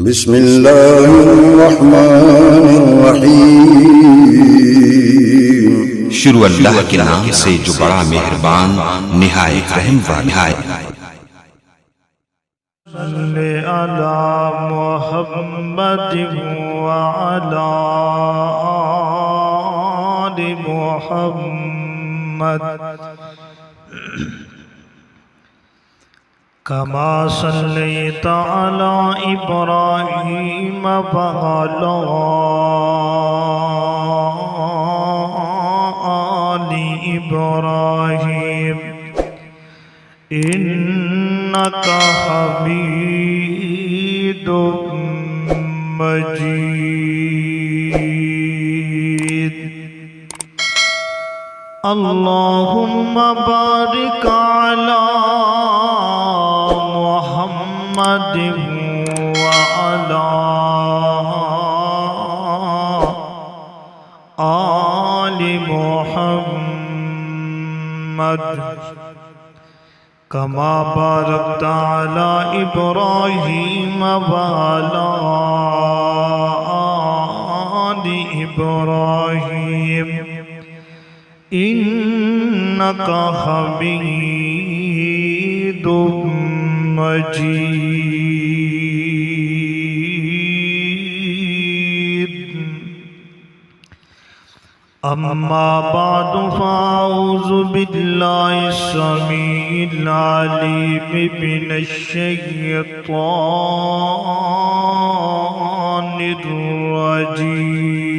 بسم اللہ الرحمن الرحیم۔ شروع اللہ کے نام سے جو بڑا مہربان نہایت رحم والا ہے۔ صلی علی محمد وعلی آل محمد کما صلیت علی ابراہیم وعلی آل ابراہیم انک حمید مجید۔ اللہم بارک علی محمد وعلی آل محمد کما بارکت علی ابراہیم وعلی آل ابراہیم انک حمید مجید۔ اما بعد فاعوذ باللہ السمیع العلیم من الشیطان الرجیم۔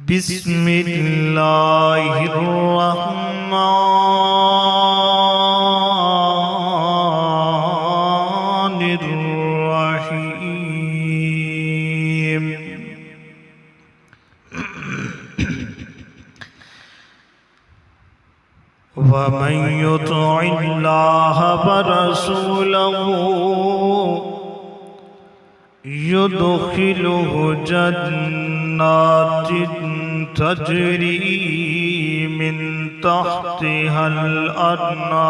بسم اللہ الرحمن الرحیم۔ ومن يطع اللہ ورسولہ يدخله جنات تجری من تحتها الانہار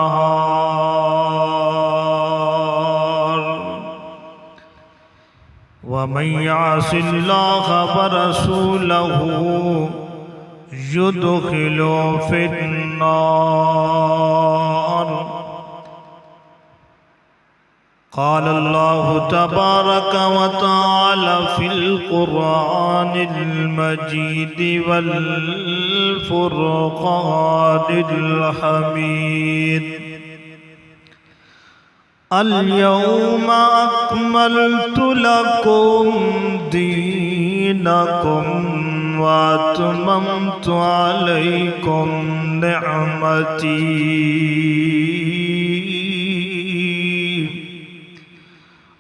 ومن يعص اللہ ورسولہ يدخله في النار۔ قال اللہ تبارک وتعالی فی القرآن المجید والفرقان الحمید۔ اليوم اکملت لکم دینکم واتممت علیکم نعمتی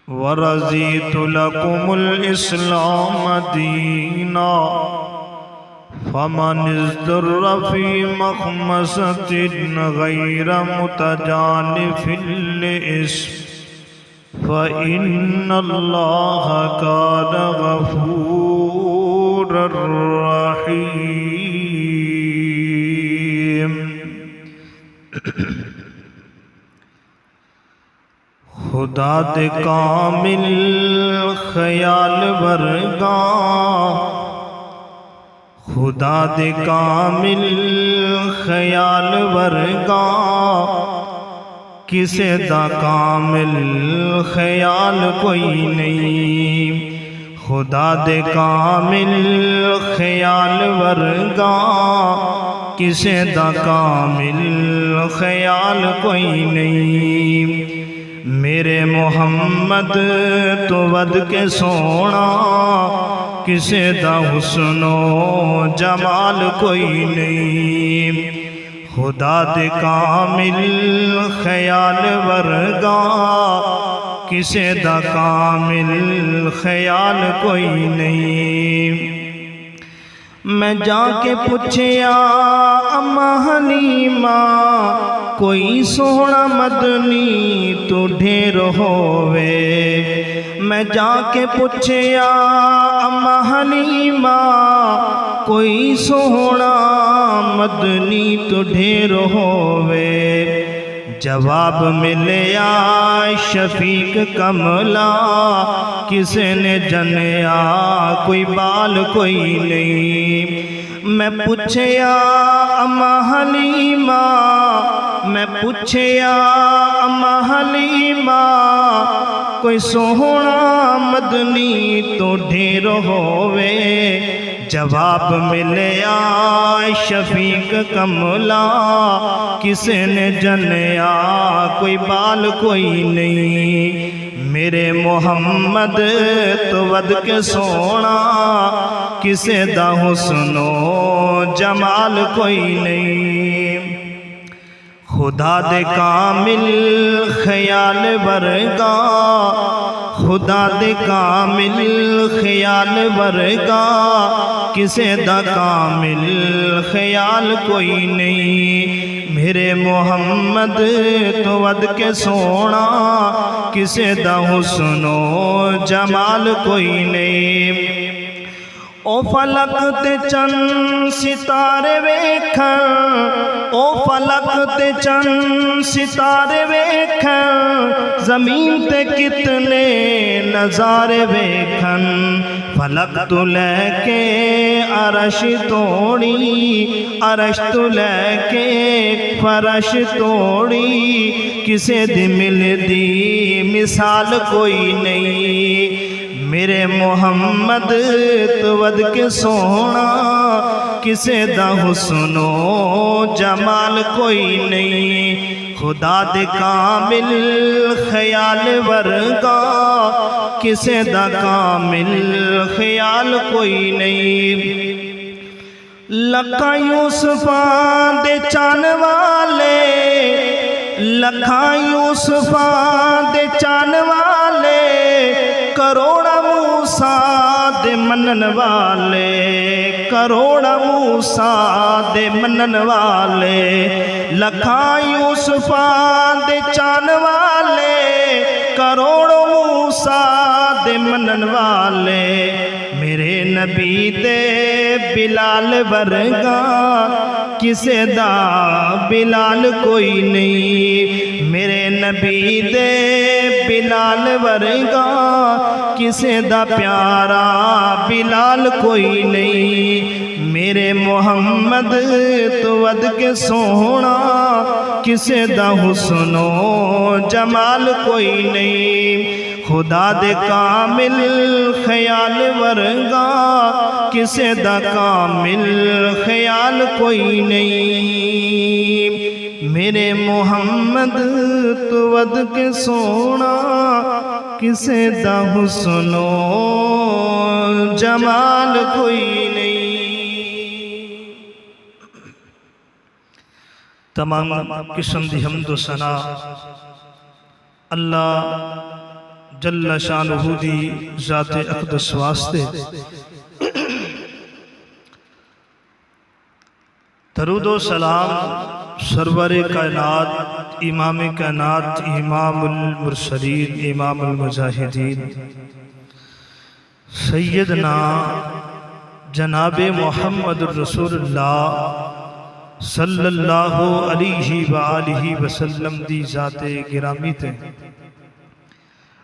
ورضیت لکم الاسلام دینا فمن اضطر فی مخمصۃ غیر متجانف لإثم فإن اللہ کان غفورا رحیم۔ خدا دے کامل خیال ورگا، خدا دے کامل خیال ورگا، کسے دا کامل خیال کوئی نہیں۔ خدا دے کامل خیال ورگا، کسے دا کامل خیال کوئی نہیں۔ میرے محمد تو ود کے سونا، کسے دا حسن و جمال کوئی نہیں۔ خدا دے کامل خیال ورگا، کسے دا کامل خیال کوئی نہیں۔ میں جا کے پوچھیا اما حلیمہ، کوئی سونا مدنی تو ڈھیر ہووے۔ میں جا کے پوچھیا اما حلیمہ، کوئی سونا مدنی تو ڈھیر ہووے۔ جواب ملیا شفیق کملا کسے نے جنیا کوئی بال کوئی نہیں میں پوچھیا اماں حلیمہ میں پوچھیا اماں حلیمہ کوئی سوہنا مدنی تو ڈھیر ہووے جواب ملیا شفیق کملا کسے نے جنیا کوئی بال کوئی نہیں میرے محمد تو ود کے سونا کسے دا حسن و جمال کوئی نہیں خدا دے کامل خیال ورگا خدا دے کامل خیال ورگا کسے دا کامل خیال کوئی نہیں میرے محمد تو ود کے سونا کسے دا حسن و جمال کوئی نہیں او فلک تے چند ستارے ویکھن او فلک تے چند ستارے ویکھن زمین تے کتنے نظارے ویکھن فلک تو لے کے عرش توڑی عرش تو لے کے فرش توڑی کسے دی مل دی مثال کوئی نہیں میرے محمد تو ود کے سونا کسے دا حسن و جمال کوئی نہیں خدا دے کامل خیال ورگا کسے دا کامل خیال کوئی نہیں لکھاں یوسفاں دے چان والے لکھاں یوسفاں دے چان والے کروڑا موسیٰ دے منن والے کروڑا موسیٰ دے منن والے لکھاں یوسفاں دے چان والے کروڑا موسیٰ دے منن والے میرے نبی دے بلال ورگا کسے دا بلال کوئی نہیں میرے نبی دے بلال ورگا کسے دا پیارا بلال کوئی نہیں میرے محمد تو ود کے سونا کسے دا حسن و جمال کوئی نہیں خدا دے کامل خیال ورگا کسے دا کامل خیال کوئی نہیں میرے محمد تو ود کے سونا کسے دا حسن و جمال کوئی نہیں تمام قسم دی حمد و ثنا اللہ جل شانہ دی ذات اقدس واسطے درود و سلام سرور کائنات امام کائنات امام المرسلین امام المجاہدین سیدنا جناب محمد الرسول اللہ صلی اللہ علیہ وآلہ وسلم دی ذات گرامی تے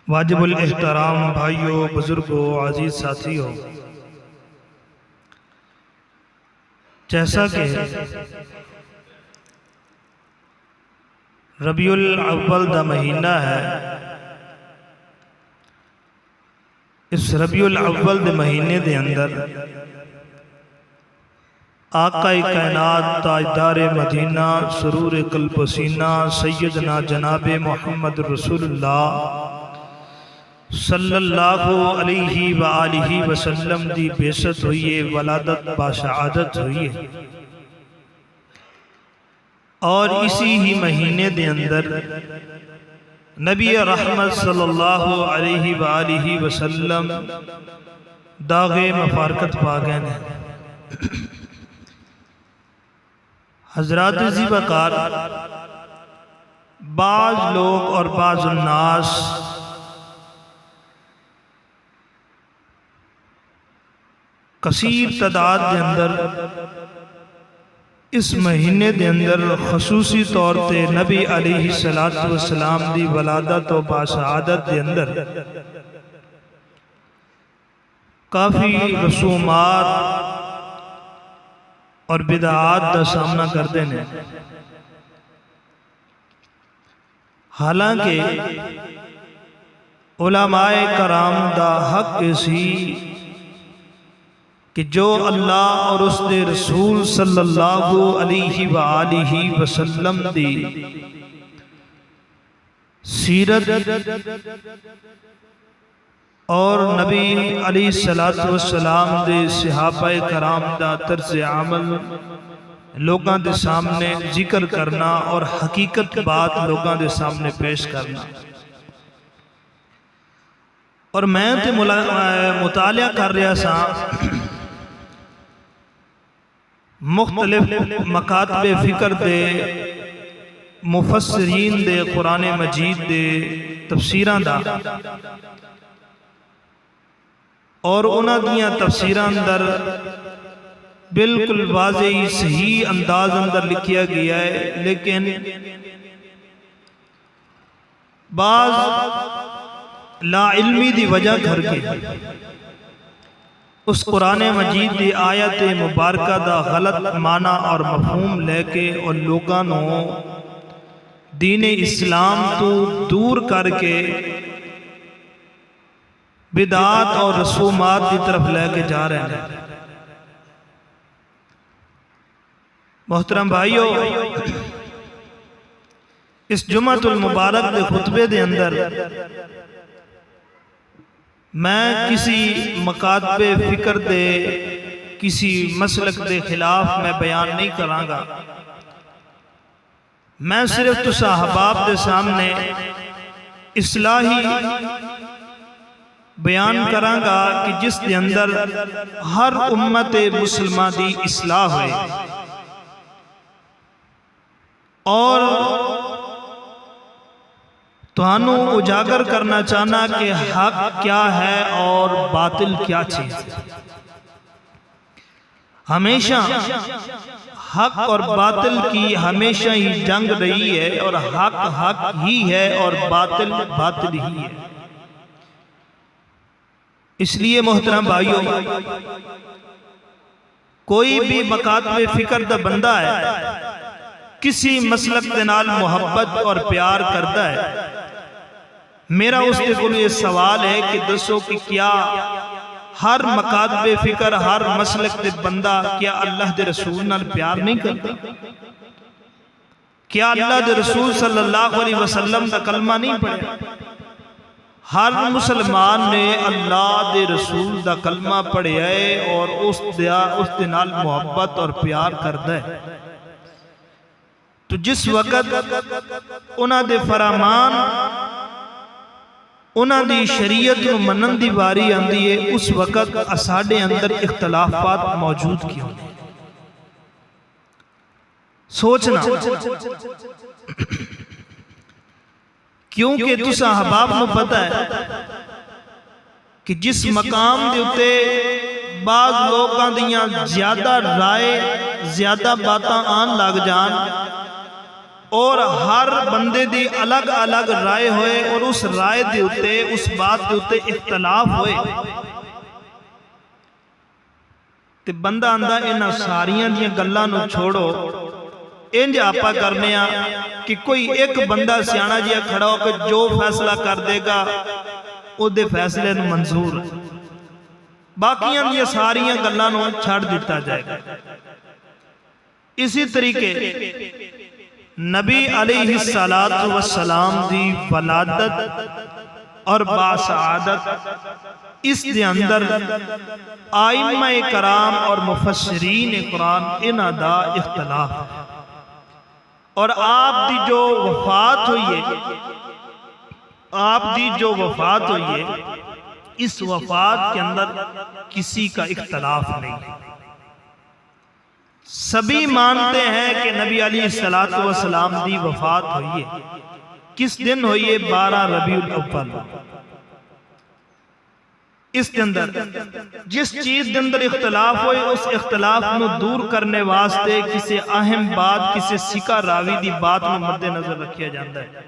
واجب الاحترام بھائیو بزرگو عزیز ساتھیو جیسا کہ ربیع الاول دا مہینہ ہے اس ربیع الاول دے مہینے دے اندر آقا کائنات تاجدار مدینہ سرور قلب و سینہ سیدنا جناب محمد رسول اللہ صلی اللہ علیہ وآلہ وسلم دی بیست ہوئی ہے ولادت باشعادت ہوئی ہے اور اسی ہی مہینے دے اندر نبی رحمت صلی اللہ علیہ وآلہ وسلم داغ مفارقت پا گئے ہیں حضرات عزیز وقار بعض لوگ اور بعض الناس کثیر تعداد کے اندر اس مہینے دے اندر خصوصی طور تے نبی علیہ السلام دی ولادت و باسعادت دے اندر کافی رسومات اور بدعات دا سامنا کرتے ہیں۔ حالانکہ علماء کرام دا حق اسی کہ جو اللہ اور اس دے رسول صلی اللہ علیہ وآلہ وسلم دی سیرت اور نبی علیہ السلام دے صحابہ کرام دا طرز عمل لوگاں دے سامنے ذکر کرنا اور حقیقت بات لوگاں دے سامنے پیش کرنا۔ اور میں تے مطالعہ کر رہا سا مختلف مکاتب فکر دے مفسرین دے قرآن مجید دے تفسیران دا اور انہاں دیاں تفسیران در بالکل واضح صحیح انداز اندر لکھیا گیا ہے، لیکن بعض لا علمی دی وجہ کر کے اس قرآن مجید دی آیت مبارکہ دا غلط معنی اور مفہوم لے کے اور لوگاں دین اسلام تو دور کر کے بدعات اور رسومات کی طرف لے کے جا رہے ہیں۔ محترم بھائیو، اس جمعۃ المبارک دے خطبے دے اندر میں کسی مکاتب فکر دے کسی مسلک دے خلاف میں بیان نہیں کراں گا۔ میں صرف تسا احباب دے سامنے اصلاحی بیان کراں گا کہ جس دے اندر ہر امت مسلمہ دی اصلاح ہوئے اور توانوں اجاگر کرنا چاہنا کہ حق کیا ہے اور باطل کیا چیز ہے۔ ہمیشہ حق اور باطل کی ہمیشہ ہی جنگ رہی ہے، اور حق حق ہی ہے اور باطل باطل ہی ہے۔ اس لیے محترم بھائیوں، کوئی بھی مکاتب فکر دا بندہ ہے، کسی مسلک دے نال محبت اور پیار کرتا ہے، میرا اس کے لیے یہ سوال ہے کہ دسو کہ کیا ہر مکاتب فکر ہر مسلک دے بندہ کیا اللہ دے رسول نال پیار نہیں کرتا؟ کیا اللہ دے رسول صلی اللہ علیہ وسلم دا کلمہ نہیں پڑھے؟ ہر مسلمان نے اللہ دے رسول دا کلمہ پڑھے ہے اور اس دے نال محبت اور پیار کرتا ہے۔ تو جس وقت انہاں دے فرمان انہاں دی شریعت و منن دی واری آندی ہے، اس وقت اساڑے اندر اختلافات موجود کیوں ہیں؟ سوچنا، کیونکہ تسا احباب نو پتہ ہے کہ جس مقام دے اتے بعض لوگاں دیاں زیادہ رائے زیادہ باتاں آن لگ جان اور ہر بندے دی الگ الگ رائے ہوئے اور اس رائے دے اتے اس بات دے اتے اختلاف ہوئے تے بندہ اندہ انہاں ساریاں دیاں گلاں نو چھوڑو، انج آپا کرنے کہ کوئی ایک بندہ سیانا جیا کھڑا ہو کہ جو فیصلہ کر دے گا او دے فیصلے نو منظور، باقیاں دیا ساریاں گلاں نو چھڑ دیتا جائے گا۔ اسی طریقے نبی علیہ السلام دی ولادت اور باسعادت، اس دے اندر آئمہ کرام اور مفسرین قرآن انہاں دا اختلاف ہے، اور آپ دی جو وفات ہوئی ہے اس وفات کے اندر کسی کا اختلاف نہیں ہے۔ سبھی مانتے ہیں کہ نبی علیہ السلام دی وفات ہوئی ہے۔ کس دن ہوئی ہے؟ 12 ربیع الاول۔ اس کے اندر جس چیز کے اندر اختلاف ہوئے اس اختلاف نو دور کرنے واسطے کسی اہم بات کسی سکا راوی دی بات میں مد نظر رکھیا جاتا ہے۔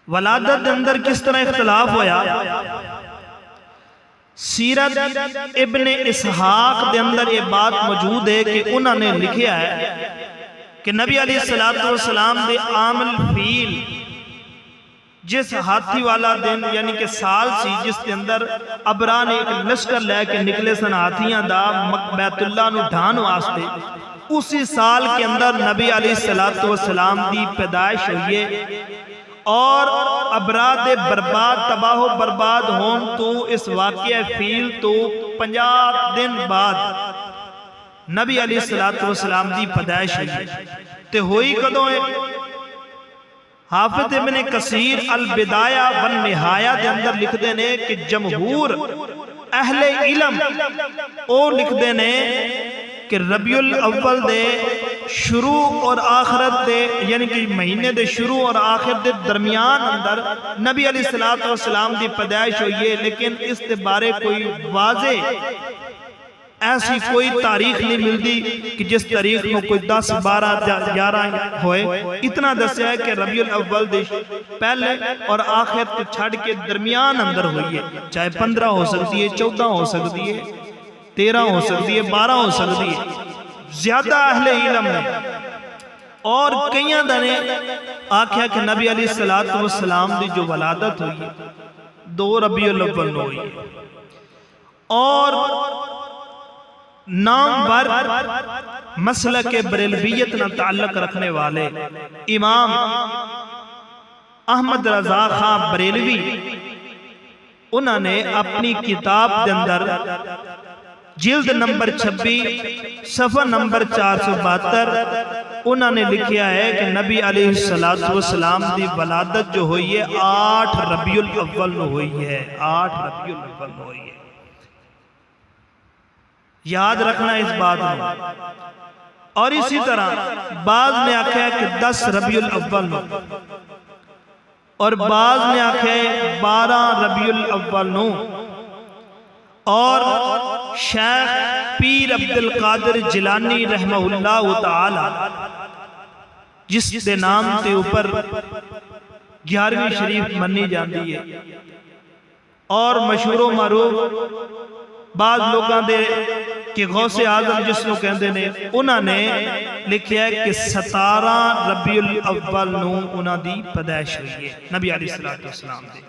ولادت کے اندر کس طرح اختلاف ہویا؟ سیرت ابن اسحاق دے اندر یہ بات موجود ہے کہ انہوں نے لکھیا ہے کہ نبی علیہ السلام دے عام الفیل جس ہاتھی والا دن یعنی کہ سال سی جس کے اندر ابرا نے ایک لشکر لے کے نکلے سن ہاتھیاں دا بیت اللہ نو ڈھان واسطے، اسی سال کے اندر نبی علیہ السلام دی پیدائش ہوئی ہے اور ابرا دے برباد تباہ و برباد ہون تو اس واقعہ فیل تو 50 دن بعد نبی علیہ السلام دی پیدائش ہوئی تے ہوئی کدوں ہے؟ حافظ ابن کثیر البدایہ والنہایہ دے اندر لکھ دینے کہ جمہور اہل علم او لکھ دینے کہ ربیع الاول دے شروع اور آخرت دے یعنی کہ مہینے دے شروع اور آخر دے درمیان اندر نبی علیہ السلام دی پیدائش ہوئی ہے، لیکن اس کے بارے کوئی واضح ایسی کوئی تاریخ نہیں ملتی کہ جس تاریخ میں کوئی 10 12 11 ہوئے۔ اتنا دسیا ہے کہ ربیع الاول دے پہلے اور آخر کو چھڑ کے درمیان اندر ہوئی ہے، چاہے 15 ہو سکتی ہے، 14 ہو سکتی ہے، 13 ہو سکتی ہے، 12 ہو سکتی ہے، زیادہ اہل علم نے اور کئیاں دنے آکھیا کہ نبی علیہ السلام دی جو ولادت ہوئی ہے 2 ربیع الاول ہوئی ہے۔ اور نامور مسلک بریلویت نہ تعلق رکھنے والے امام احمد رضا خان بریلوی انہوں نے اپنی کتاب دے اندر جلد نمبر 26 صفحہ نمبر 472 انہوں نے لکھیا ہے کہ نبی علیہ السلام دی ولادت جو ہوئی ہے 8 ربیع الاول ہوئی ہے، 8 ربیع الاول ہوئی ہے۔ یاد رکھنا اس بات میں۔ اور اسی طرح بعض نے آکھا ہے کہ 10 ربیع الاول نو اور بعض نے آکھا ہے 12 ربیع الاول نو، اور شیخ پیر عبدالقادر جیلانی رحمہ اللہ تعالی جس دے نام تے اوپر 11ویں شریف منی جاندی ہے اور مشہور و معروف بعض لوگاں دے کہ غوث اعظم جس نو کہندے نے انہاں نے لکھیا ہے کہ 17 ربیع الاول نو انہاں دی پیدائش ہوئی ہے نبی علیہ السلام دے۔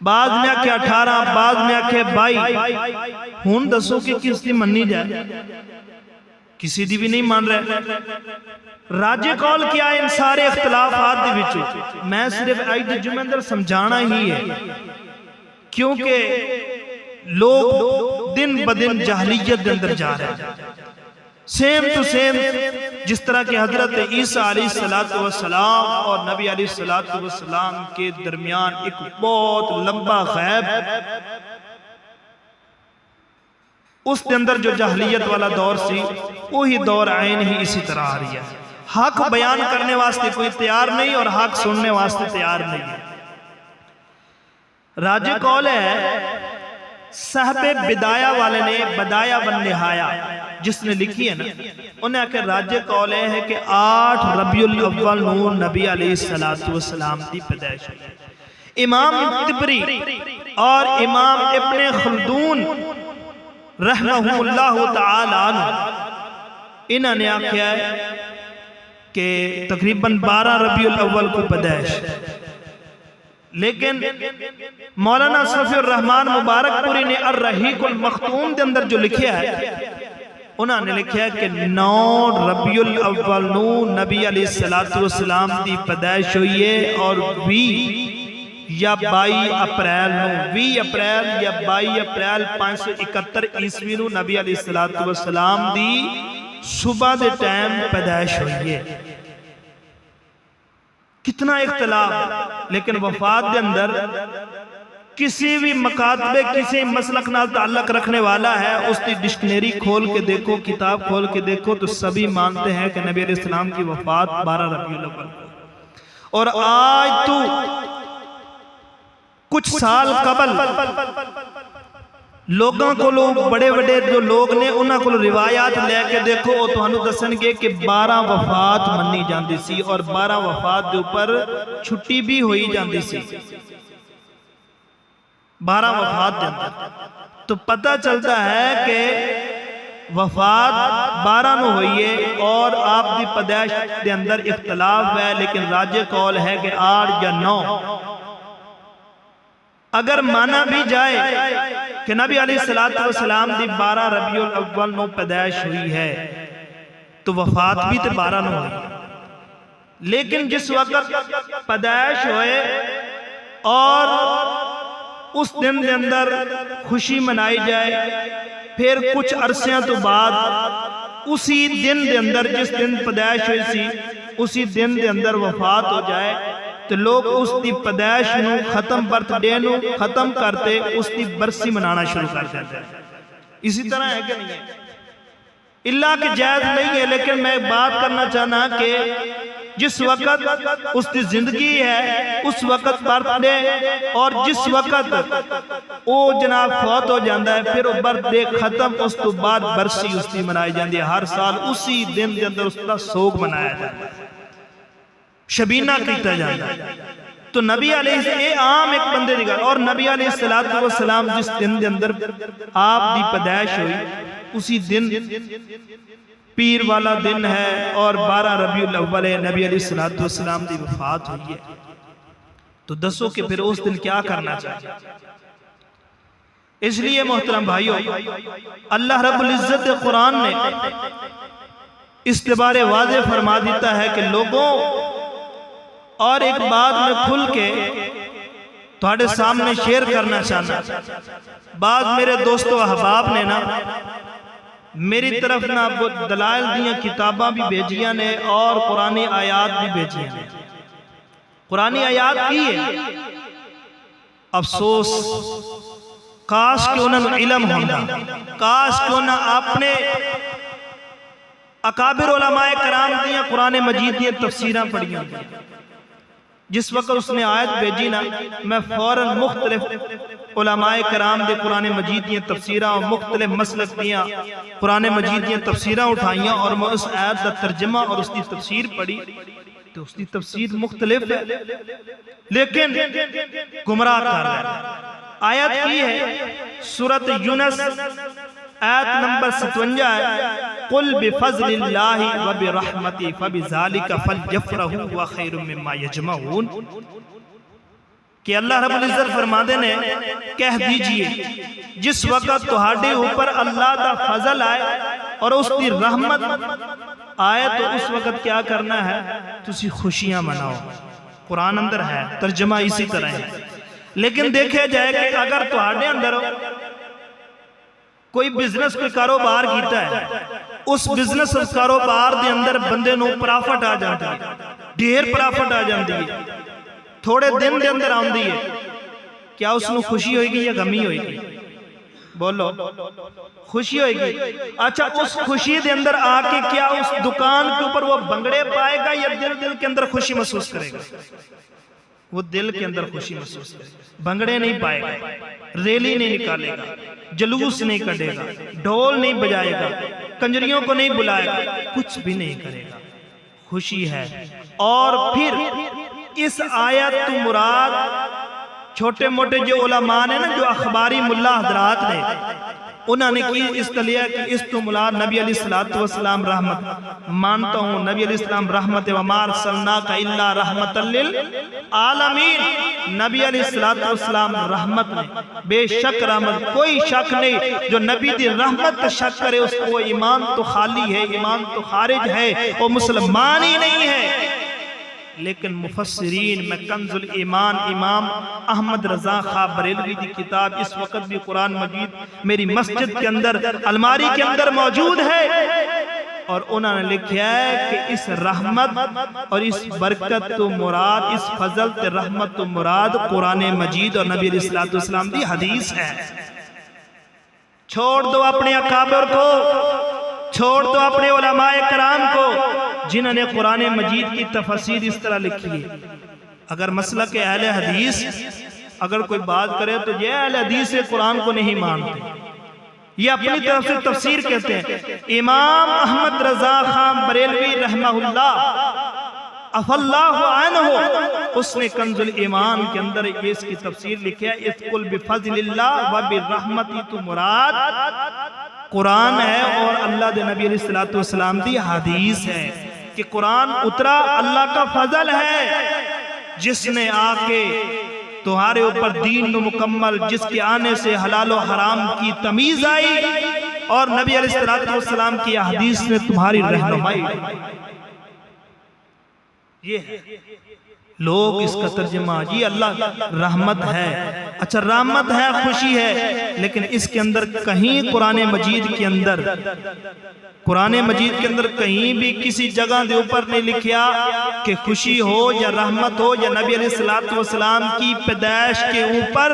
بعض میں آکھے 18، بعض میں آکھے 22۔ ہون دسو کہ کس دی مننی جائے؟ کسی دی بھی نہیں مان رہے۔ راجے قول کیا ہے ان سارے اختلافات دے وچوں؟ میں صرف آئی دی جمعہ اندر سمجھانا ہی ہے، کیونکہ لوگ دن بدن جہلیت دے اندر جا رہے ہیں۔ سیم تو سیم جس طرح کہ حضرت عیسیٰ علیہ السلام اور نبی علیہ السلام کے درمیان ایک بہت لمبا غیب، اس کے اندر جو جہلیت والا دور سی وہی دور عین ہی اسی طرح آ رہی ہے۔ حق بیان کرنے واسطے کوئی تیار نہیں اور حق سننے واسطے تیار نہیں ہے۔ راجے قول ہے صاحب بدایہ والے نے بدایہ والنہایہ جس نے لکھی ہے نا، انہیں کہ راجے قول ہے کہ 8 ربیع الاول نو نبی علیہ السلام دی پیدائش ہے۔ امام طبری اور امام ابن خلدون رحمہ اللہ تعالی عنہ انہوں نے آکھیا ہے کہ تقریباً 12 ربیع الاول کو پیدائش، لیکن مولانا صفی الرحمن مبارک پوری نے الرحیق المختوم دے اندر جو لکھیا ہے انہوں نے لکھیا ہے کہ 9 ربیع الاول نو نبی علیہ السلام دی پیدائش ہوئی ہے اور 20 یا 22 اپریل نو 20 اپریل یا 22 اپریل 571 عیسوی نو نبی علیہ السلام دی صبح دے ٹائم پیدائش ہوئی ہے۔ کتنا اختلاف، لیکن وفات دے اندر کسی بھی مکاتبے کسی مسلک نال تعلق رکھنے والا ہے اس کی ڈکشنری کھول کے دیکھو، کتاب کھول کے دیکھو تو سبھی مانتے ہیں کہ نبی علیہ السلام کی وفات 12 ربیع الاول کو، اور آج تو کچھ سال قبل لوگاں کو بڑے بڑے جو لوگ نے انہاں کو روایات لے کے دیکھو وہ تانوں دسن گے کہ 12 وفات منی جاندی سی اور 12 وفات دے اوپر چھٹی بھی ہوئی جاندی سی 12 وفات دے اندر تو پتہ چلتا ہے کہ وفات 12 نو ہوئی ہے اور آپ دی پیدائش دے اندر اختلاف ہے لیکن راجح قول ہے کہ 8 یا 9 اگر مانا بھی جائے کہ نبی علیہ السلام دی 12 ربیع الاول نو پیدائش ہوئی ہے تو وفات بھی تے 12 نو ہوئی لیکن جس وقت پیدائش ہوئے اور اس دن دے اندر خوشی منائی جائے پھر کچھ عرصیاں تو بعد اسی دن دے اندر جس دن پیدائش ہوئی سی اسی دن دے اندر وفات ہو جائے تو لوگ اس دی پیدائش نو ختم برتھ ڈے نو ختم کرتے اس دی برسی منانا شروع کر دیتے ہیں اسی طرح ہے کہ نہیں ہے اللہ کہ جائز نہیں ہے لیکن میں بات کرنا چاہنا کہ جس وقت اس دی زندگی ہے اس وقت برتھ ڈے اور جس وقت وہ جناب فوت ہو جاندہ ہے پھر وہ برتھ ڈے ختم اس تو بعد برسی اس دی منائی جاندی ہے ہر سال اسی دن دے اندر اس کا سوگ منایا جاتا ہے شبینہ کیتا جاتا ہے تو نبی علیہ السلام عام ایک بندے دیگا اور نبی علیہ السلام جس دن دے اندر آپ دی پیدائش ہوئی اسی دن پیر والا دن ہے اور 12 ربیع الاول ہے نبی علیہ السلام دی وفات ہوئی ہے تو دسو کہ پھر اس دن کیا کرنا چاہیے اس لیے محترم بھائیو اللہ رب العزت قرآن نے اس بارے واضح فرما دیتا ہے کہ لوگوں اور ایک بات میں کھل کے تھوڑے سامنے شیئر کرنا چاہنا بعض میرے دوستو احباب نے نا میری طرف نا دلائل دیاں کتاباں بھی بھیجیاں نے اور قرآنی آیات بھی بھیجیاں نے قرآنی آیات کی ہے افسوس کاش کہ انہوں علم ہوندہ کاش کہ انہوں اپنے اکابر علماء کرام دیاں قرآن مجید دیاں تفسیریں پڑھیاں جس وقت اس نے آیت بھیجی نا میں فوراً مختلف علماء کرام دے قرآن مجید دیاں تفسیریں اور مختلف مسلک دیاں قرآن مجید دیاں تفسیریں اٹھائیاں اور میں اس آیت دا ترجمہ اور اس دی تفسیر پڑھی تو اس دی تفسیر مختلف ہے لیکن گمراہ کر رہا ہے آیت کی ہے سورۃ یونس آیت نمبر 57 ہے قل بفضل اللہ وبرحمتہ فبذالک فلیفرحوا وخیر مما یجمعون کہ اللہ رب العزت فرما دے نے کہہ دیجئے جس وقت تہاڈے اوپر اللہ دا فضل آئے اور اس کی رحمت آئے تو اس وقت کیا کرنا ہے تسی خوشیاں مناؤ قرآن اندر ہے ترجمہ اسی طرح ہے لیکن دیکھے جائے کہ اگر تہاڈے اندر کوئی بزنس کوئی کاروبار کیتا ہے اس بزنس اس کاروبار دے اندر بندے نو پرافٹ آ جاندی ہے ڈھیر پرافٹ آ جاندی ہے تھوڑے دن دے اندر آندی ہے کیا اس نو خوشی ہوئے گی یا غمی ہوئے گی بولو خوشی ہوئے گی اچھا اس خوشی دے اندر آ کے کیا اس دکان کے اوپر وہ بنگڑے پائے گا یا دل کے اندر خوشی محسوس کرے گا وہ دل کے اندر خوشی محسوس کرے گا بنگڑے نہیں پائے گا ریلی نہیں نکالے گا جلوس نہیں کڑے گا ڈھول نہیں بجائے گا کنجریوں کو نہیں بلائے گا کچھ بھی نہیں کرے گا خوشی ہے اور پھر اس آیت تو مراد چھوٹے موٹے جو علماء نے نا جو اخباری ملا حضرات نے انہوں نے کی اس کا لیا کہ اس تو مراد نبی علیہ السلام رحمت مانتا ہوں نبی علیہ السلام رحمت وما ارسلناک الا رحمت للعالمین نبی علیہ السلام رحمت میں بے شک رحمت کوئی شک نہیں جو نبی دی رحمت شک کرے اس کو ایمان تو خالی ہے ایمان تو خارج ہے وہ مسلمان ہی نہیں ہے لیکن مفسرین میں کنز الایمان امام احمد رضا خواہ بریلوی دی کتاب اس وقت بھی قرآن مجید میری مسجد کے اندر الماری کے اندر موجود ہے اور انہوں نے لکھا ہے کہ اس رحمت اور اس برکت تو مراد اس فضل تے رحمت تو مراد قرآن مجید اور نبی علیہ السلام دی حدیث ہے چھوڑ دو اپنے اکابر کو چھوڑ دو اپنے علماء کرام کو جنہوں نے قرآن مجید کی تفسیر اس طرح لکھی ہے اگر مسلک اہل حدیث اگر کوئی بات کرے تو یہ اہل حدیث قرآن کو نہیں مانتے، یہ اپنی طرف سے تفسیر کہتے ہیں۔ امام احمد رضا خان بریلوی رحمہ اللہ عفا اللہ عنہ، اس نے کنز الایمان کے اندر اس کی تفسیر لکھا ہے، اذ قل بفضل اللہ و برحمتی تو مراد قرآن ہے اور اللہ دے نبی علیہ السلام دی حدیث ہے کہ قرآن اترا اللہ کا فضل ہے، جس نے آ کے تمہارے اوپر دین مکمل، جس کے آنے سے حلال و حرام کی تمیز آئی اور نبی علیہ السلام کی حدیث نے تمہاری رہنمائی۔ یہ ہے لوگ اس کا ترجمہ جی اللہ رحمت ہے، اچھا رحمت ہے، خوشی ہے، لیکن اس کے اندر کہیں قرآن مجید کے اندر کہیں بھی کسی جگہ دے اوپر نہیں لکھیا کہ خوشی ہو یا رحمت ہو یا نبی علیہ السلام کی پیدائش کے اوپر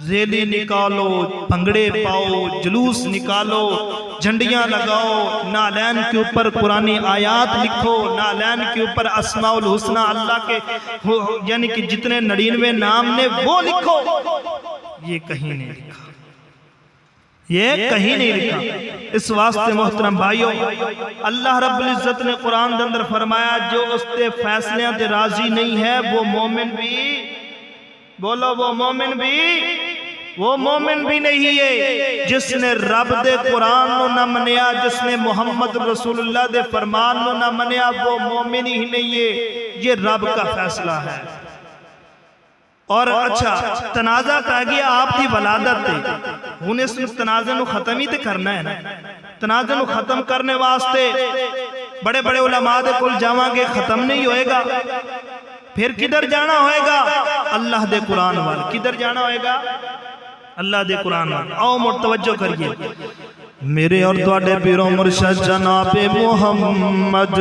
ریلی نکالو، بھنگڑے پاؤ، جلوس نکالو، جھنڈیاں لگاؤ، نالین کے اوپر قرآنی آیات لکھو، نالین کے اوپر اسماء الحسنہ اللہ کے یعنی کہ جتنے 99 نام نے وہ لکھو، یہ کہیں نہیں لکھا، یہ کہیں نہیں لکھا۔ اس واسطے محترم بھائیو، اللہ رب العزت نے قرآن دے اندر فرمایا جو اس دے فیصلیاں دے راضی نہیں ہے وہ مومن بھی، بولو وہ مومن بھی نہیں ہے۔ جس نے رب دے قرآن نو نہ منیا، جس نے محمد رسول اللہ دے فرمان نو نہ منیا، وہ مومن ہی نہیں ہے، یہ رب کا فیصلہ ہے۔ اور اچھا تنازع کہہ گیا آپ دی ولادت تے، ہن اس تنازع نو ختم ہی تے کرنا ہے نا، تنازع نو ختم کرنے واسطے بڑے بڑے علماء دے کول جاواں گے، ختم نہیں ہوئے گا، پھر کدھر جانا ہوئے گا؟ اللہ دے قرآن وال، کدھر جانا ہوئے گا؟ اللہ دے قرآن وال۔ آؤ متوجہ کریے، میرے اور تواڈے پیر و مرشد جناب محمد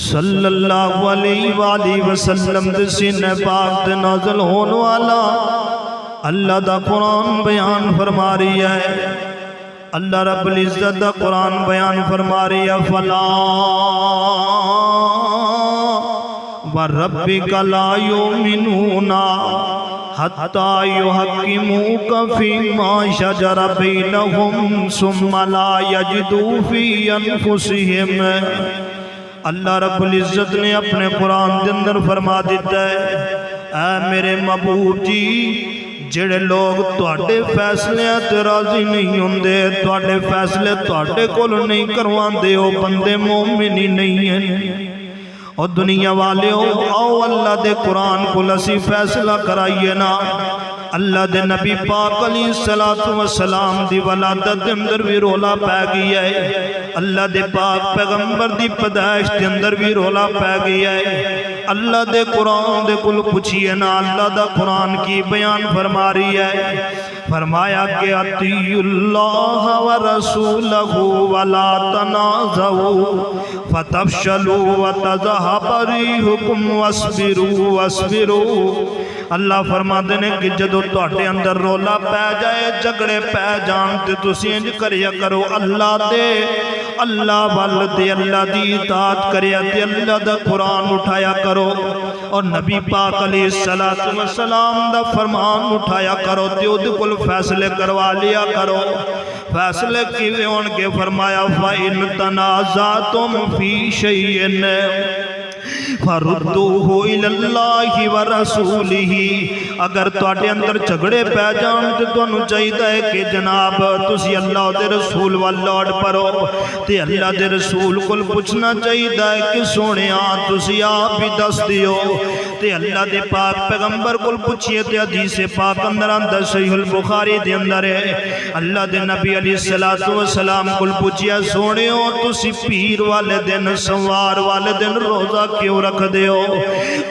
صلی اللہ علیہ وآلہ وسلم دے سینے پاک دے نازل ہون والا اللہ دا قرآن بیان فرما رہی ہے، اللہ رب العزت دا قرآن بیان فرما رہی ہے، فلا وَرَبِّكَ لَا يُؤْمِنُونَ حَتَّى يُحَكِّمُوكَ فِيمَا شَجَرَ بَيْنَهُمْ ثُمَّ لَا يَجِدُوا فِي أَنفُسِهِمْ۔ اللہ رب العزت نے اپنے قرآن کے اندر فرما دیتا ہے، اے میرے محبوب جی، جڑے لوگ تواڈے فیصلے تے راضی نہیں ہوندے، تواڈے فیصلے تواڈے کول نہیں کرواندے، او بندے مومن ہی نہیں ہیں۔ اور دنیا والے آؤ اللہ دے قرآن کو لسی فیصلہ کرائیے نا۔ اللہ دے نبی پاک علیہ السلام دی ولادت دے اندر بھی رولا پہ گیا ہے، اللہ دے پاک پیغمبر دی پیدائش دے اندر بھی رولا پہ گیا ہے۔ اللہ دے قرآن دے کل پوچھئے نا، اللہ دا قرآن کی بیان فرما رہی ہے، فرمایا کہ اطیعوا اللہ ورسولہ ولا تنازعوا فتفشلوا وتذہب ریحکم واصبروا۔ اللہ فرما دینے کہ جدو تواڈے اندر رولا پہ جائے، جھگڑے پہ جان تے تسی انج کریا کرو، اللہ وال تے اللہ دی اطاعت کریا تے اللہ دا قرآن اٹھایا کرو، اور نبی پاک علیہ السلام دا فرمان اٹھایا کرو تے اود کل فیصلے کروا لیا کرو۔ فیصلے کیویں ہون کے فرمایا فَإِن تَنَازَعْتُمْ فِي شَيْءٍ فَرُدُّوهُ إِلَى اللَّهِ وَرَسُولِهِ۔ اگر تواڈے اندر جھگڑے پہ جان تے تانوں چاہیدا ہے کہ جناب تسی اللہ دے رسول وال لوٹ پرو تے اللہ دے رسول کول پوچھنا چاہیدا ہے کہ سونیا تسی آپ ہی دس دیو تے اللہ دے پاک پیغمبر کول پوچھئے تے حدیث پاک اندر صحیح البخاری دے اندر ہے، اللہ دے نبی علیہ السلام کول پوچھیا سونیو تسی پیر والے دن سوار والے دن روزہ کیوں رکھ دیو؟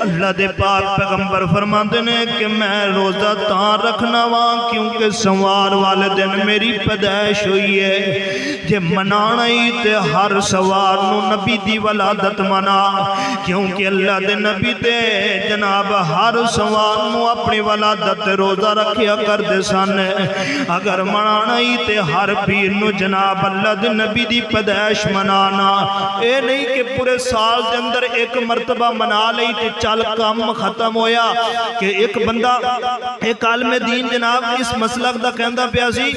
اللہ دے پاک پیغمبر فرماتے ہیں کہ میں روزہ تاں رکھنا وہاں کیونکہ سوار والے دن میری پیدائش ہوئی ہے، جے منانا ہی تے ہر سوار نو نبی دی ولادت منا، کیونکہ اللہ دے نبی تے جناب ہر سوار نو اپنی ولادت روزہ رکھیا کردے سن اگر منانا ہی تے ہر پیر نو جناب اللہ دے نبی دی پیدائش منانا اے نہیں کہ پورے سال دے اندر ایک مرتبہ منا لئی تے چل کام ختم ہویا کہ ایک بندہ ایک عالم دین جناب اس مسلک دا کہندا پیا سی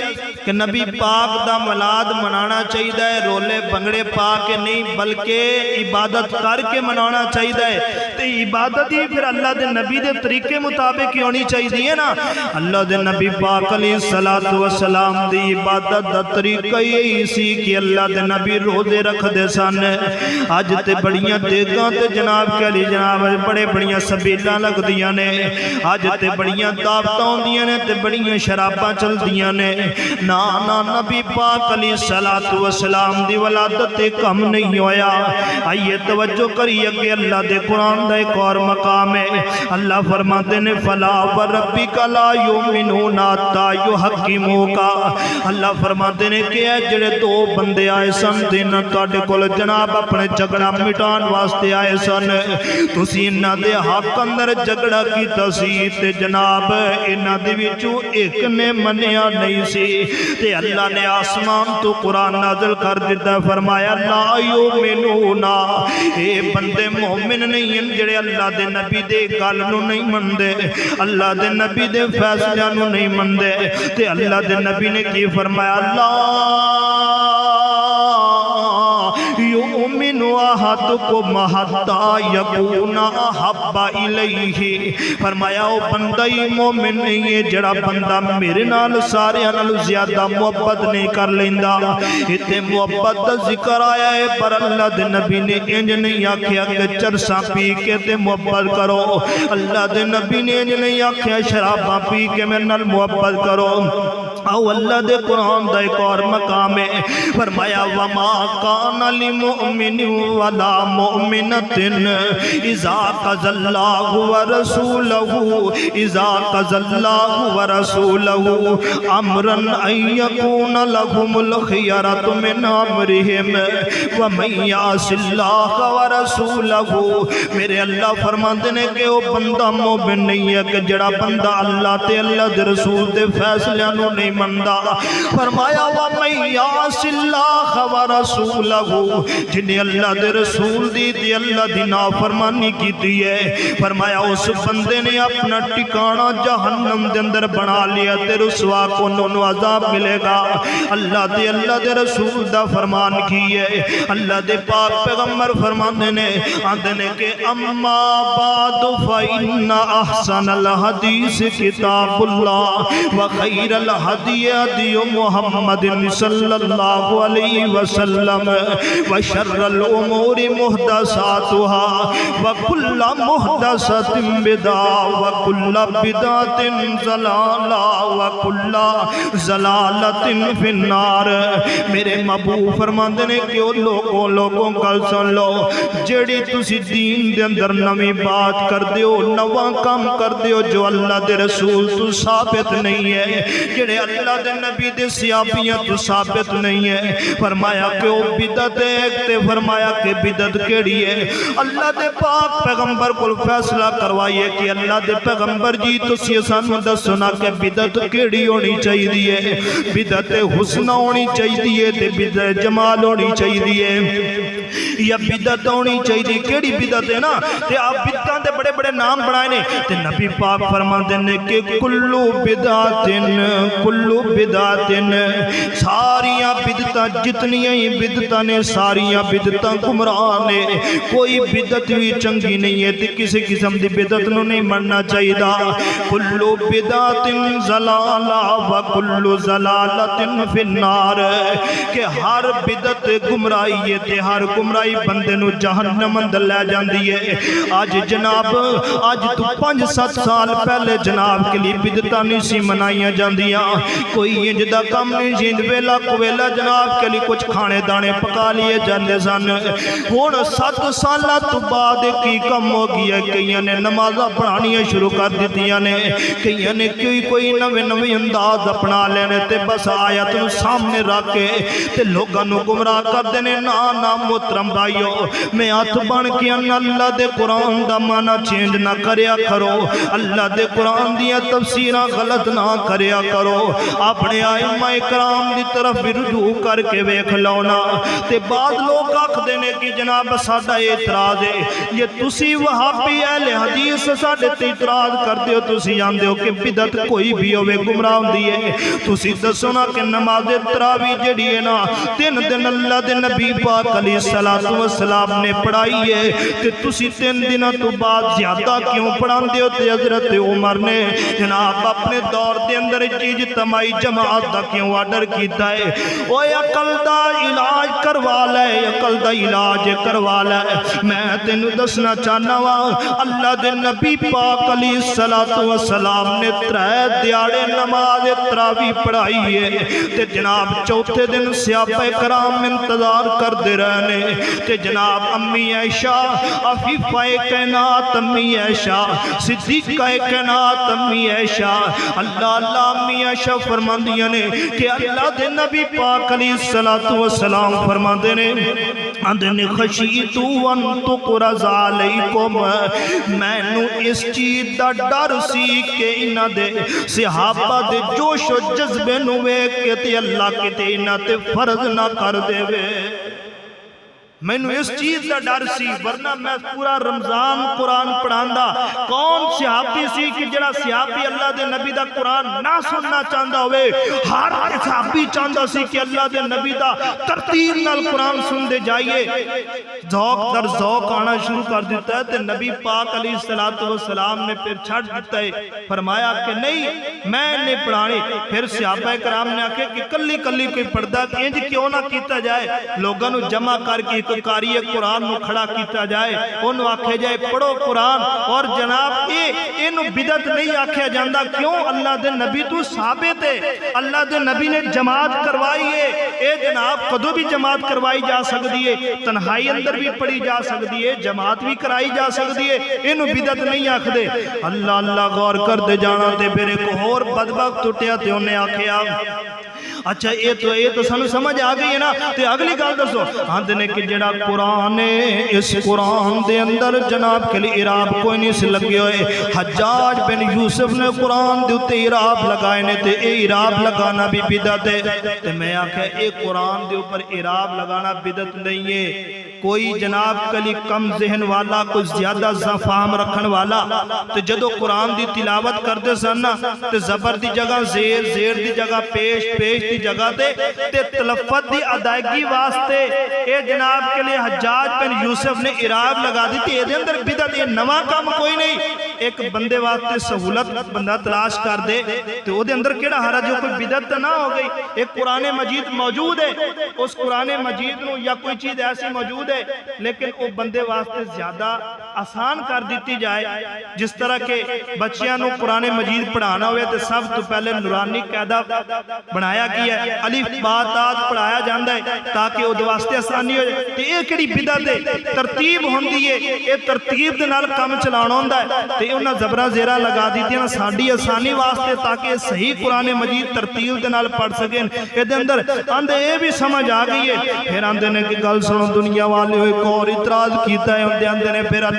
کہ نبی پاک دا ملاد منانا چاہیے رولے بنگڑے پا کے نہیں بلکہ عبادت کر کے منانا چاہیے تے عبادت ہی پھر اللہ دے نبی دے طریقے مطابق ہی ہونی چاہیے نا اللہ دے نبی پاک علیہ السلام دی عبادت دا طریقہ یہی سی کہ اللہ دے نبی روزے رکھ دے سن آج تے بڑیاں دیگاں تے جناب کے علی جناب بڑے بڑیاں سبیلاں لگ دیاں نے آج تے بڑیاں دعوتاں ہوندیاں نے تے بڑیاں شراباں چل دیاں نے نا نبی پاک علیہ السلام دی ولادت کم نہیں ہویا آئیے توجہ کریے کہ اللہ دے قرآن دا ایک اور مقام ہے اللہ فرماتے نے فلا وربک لا یؤمنون حتی یحکموک اللہ فرماتے نے کہ اے جڑے دو بندے آئے سن دن تواڈے کول جناب اپنے جھگڑا مٹان واسطے آئے سن تسی انہاں دے حق اندر جھگڑا کیتا سی تے جناب انہاں دے وچوں ایک نے منیا نہیں سی تے اللہ نے آسمان تو قرآن نازل کر دیتا فرمایا لا یؤمنون اے بندے مومن نہیں ہیں جڑے اللہ دے نبی دے گل نو نہیں مندے اللہ دے نبی دے فیصلے نو نہیں مندے تے اللہ دے نبی نے کی فرمایا اللہ یؤمن احدکم حتی یکون احب الیہ فرمایا او بندہ ہی مومن نہیں ہے جڑا بندہ میرے نال سارے نال زیادہ محبت نہیں کر لیندا ایتھے محبت دا ذکر آیا ہے پر اللہ دے نبی نے انج نہیں آکھیا کہ چرساں پی کے تے محبت کرو اللہ دے نبی نے انج نہیں آکھیا شراباں پی کے میرے نال محبت کرو او اللہ دے قرآن دا ایک اور مقام ہے فرمایا وما کان للمؤمن ولا مؤمنۃ اذا قضى الله ورسوله اذا قضى الله ورسوله امرا ان يكون لهم الخيرة من امرهم ومن يعص الله ورسوله میرے اللہ فرماندے نے کہ او بندہ مومن نہیں ہے کہ جڑا بندہ اللہ تے اللہ دے رسول دے فیصلے نو نہیں مندا فرمایا ومن يعص الله ورسوله جنہیں اللہ دے رسول دی اللہ دی نافرمانی کیتی ہے فرمایا اس بندے نے اپنا ٹھکانہ جہنم دے اندر بنا لیا تے رسوا کو نونو عذاب ملے گا اللہ دے رسول دا فرمان کی ہے اللہ دے پاک پیغمبر فرماندے نے آندے نے کہ اما بعد فإن احسن الحدیث کتاب اللہ وخیر الحدی ہدی محمد صلی اللہ علیہ وسلم وشر الامور محدثاتها وكل محدثة بدعة وكل بدعة ضلالة وكل ضلالة في النار میرے محبوب فرماندے نے کہ لوگوں کل سن لو جڑی تسی دین دے اندر نویں بات کر دیو نواں کام کر دیو جو اللہ دے رسول تو ثابت نہیں ہے جڑے اللہ دے نبی دے صحابیاں تو ثابت نہیں ہے فرمایا کہ وہ بدعت ہے تے فرمایا کہ بدعت کیڑی ہے اللہ دے پاک پیغمبر کو فیصلہ کروائیے کہ اللہ دے پیغمبر جی تسی سانو دسنا کہ بدعت کیڑی ہونی چاہیے بدعت حسن ہونی چاہیے تے بدعت جمال ہونی چاہیے یا بدعت ہونی چاہیے کیڑی بدعت ہے نا تے آپ بدعتاں دے بڑے بڑے نام بنائے نے تے نبی پاک فرماندے نے کہ کلو بدعت ساریاں بدعتاں جتنیاں ہی بدعتاں نے ساریاں بدعتاں گمراہ نے کوئی بدعت بھی چنگی نہیں ہے تے کسی قسم دی بدعت نو نہیں مننا چاہیے کلو بدعت ضلالہ وکل ضلالۃ فی النار کہ ہر بدعت گمراہی ہے تے ہر گمراہی بندے نو جہنم اندر لے جاندی ہے آج جناب آج تو 5-7 سال پہلے جناب کے لیے بدعتاں نہیں سی منائیاں جاندیاں کوئی انج دا کم نہیں جیند ویلا کویلا جناب کے لیے کچھ کھانے دانے پکا لیے جاندے سن ہون 7 سالہ تو بعد کی کم ہو گیا کئی نے نمازہ پڑھانیاں شروع کر دیتیاں نے کئی نے کوئی نوے انداز اپنا لینے تے بس آیت نو سامنے رکھ کے تے لوگاں نو گمراہ کر دینے نا محترم بھائیو میں ہاتھ بن کے اللہ دے قرآن دا معنی چینج نہ کریا کرو اللہ دے قرآن دیا تفسیرہ غلط نہ کریا کرو اپنے ائمہ کرام دی طرف بھی رجوع کر کے ویکھ لونا تے بعد لوگ آکھ دینے کی جناب ساڈا اعتراض ہے یہ تسی وہابی اہل حدیث ساڈے تے اعتراض کردے ہو تسی جاندے ہو کہ بدعت کوئی بھی ہوے گمراہ ہوندی ہے تسی دسو نا کہ نماز تراویح جڑی ہے نا 3 دن اللہ دے نبی پاک علیہ السلام نے پڑھائی ہے تے تسی 3 دنوں تو بعد زیادہ کیوں پڑھاندے ہو تے حضرت عمر نے جناب اپنے دور دے اندر اجتماعی جماعت دا کیوں آرڈر کیتا ہے اوے عقل دا علاج کروا لے عقل دا علاج کروا لے میں تینوں دسنا چاہنا وا اللہ دے نبی پاک علیہ السلام نے 3 دیہاڑے نماز تراویح پڑھائی ہے تے جناب چوتھے دن صحابہ کرام انتظار کر دے رہنے تے جناب امی عائشہ عفیفہ کائنات امی عائشہ صدیقہ کائنات امی عائشہ اللہ امی عائشہ فرماندیاں نے کہ اللہ دے نبی پاک علیہ السلام فرماندے نے اندنے خشیتو ان تقرز علیکم میں نو اس چیز دا ڈر سی کہ انہ دے صحابہ دے جوش و جذبے نو ویکھ کے تے اللہ کے تے انہ تے فرض نہ کر دے وے میں نے اس چیز کا ڈر سی ورنہ میں پورا رمضان قرآن پڑھاندا کون صحابی سی کہ جڑا صحابی اللہ دے نبی دا قرآن نہ سننا چاہتا ہوئے ہر صحابی چاہتا سی کہ اللہ دے نبی دا ترتیب نال قرآن سن دے جائیے ذوق در ذوق آنا شروع کر دیتا ہے تے نبی پاک علیہ السلام نے پھر چھڑ دیتا ہے فرمایا کہ نہیں میں نے پڑھانی پھر صحابہ کرام نے آکے کہ کلی کلی کوئی پڑھدا انج کیوں نہ کیتا جائے لوگوں نے جمع کر کے کاری قرآن نو کھڑا کیتا جائے انہوں آکھے جائے پڑھو قرآن اور جناب انہوں بدعت نہیں آکھے جاندہ کیوں اللہ دے نبی تو ثابت ہے اللہ دے نبی نے جماعت کروائی ہے اے جناب قدو بھی جماعت کروائی جا سکتی ہے تنہائی اندر بھی پڑھی جا سکتی ہے جماعت بھی کرائی جا سکتی ہے انہوں بدعت نہیں آکھ دے اللہ غور کر دے جانا تے پھر ایک اور بدبخت ٹوٹیا تے انہیں آکھے اچھا یہ تو سانو سمجھ آ گئی ہے نا تے اگلی گل دسو آندنے کہ جڑا قرآن ہے اس قرآن دے اندر جناب کے لیے اعراب کوئی نہیں سے لگے ہوئے حجاج بن یوسف نے قرآن دے اوپر اعراب لگائے نے تے اے اعراب لگانا بھی بدعت ہے تے میں آکھیا اے قرآن دے اوپر اعراب لگانا بدعت نہیں ہے کوئی جناب کلی کم ذہن والا کوئی زیادہ فہم رکھن والا تے جدو قرآن دی تلاوت کردے سن تے زبر دی جگہ زیر دی جگہ پیش دی جگہ تے تلفظ دی ادائیگی واسطے اے جناب کے لئے حجاج بن یوسف نے اعراب لگا دی تھی اے اندر بدعت یہ نواں کام کوئی نہیں ایک بندے واسطے سہولت بندہ تلاش کر دے تو او دے اندر کیڑا حرج جو کوئی بدعت نہ ہو گئی ایک قرآن مجید موجود ہے اس قرآن مجید نو یا کوئی چیز ایسی موجود ہے لیکن وہ بندے واسطے زیادہ آسان کر دیتی جائے جس طرح کے بچیاں نو قرآن مجید پڑھانا ہوئے تو سب تو پہلے نورانی قاعدہ بنایا گیا ہے الف با تا پڑھایا جاندا ہے تاکہ وہ واسطے آسانی ہو جائے تے یہ کیڑی بدعت ہے ترتیب ہوندی ہے یہ ترتیب دے نال کام چلانا ہوندا ہے تے انہاں زبراں زیرا لگا دتیاں ساڈی آسانی واسطے تاکہ صحیح قرآن مجید ترتیب دے نال پڑھ سکیں اے دے اندر آندے اے بھی سمجھ آ گئی ہے پھر آندے نے کہ گل سنو دنیا والے ہوئے اور اعتراض کیتا ہے آندے نے پھر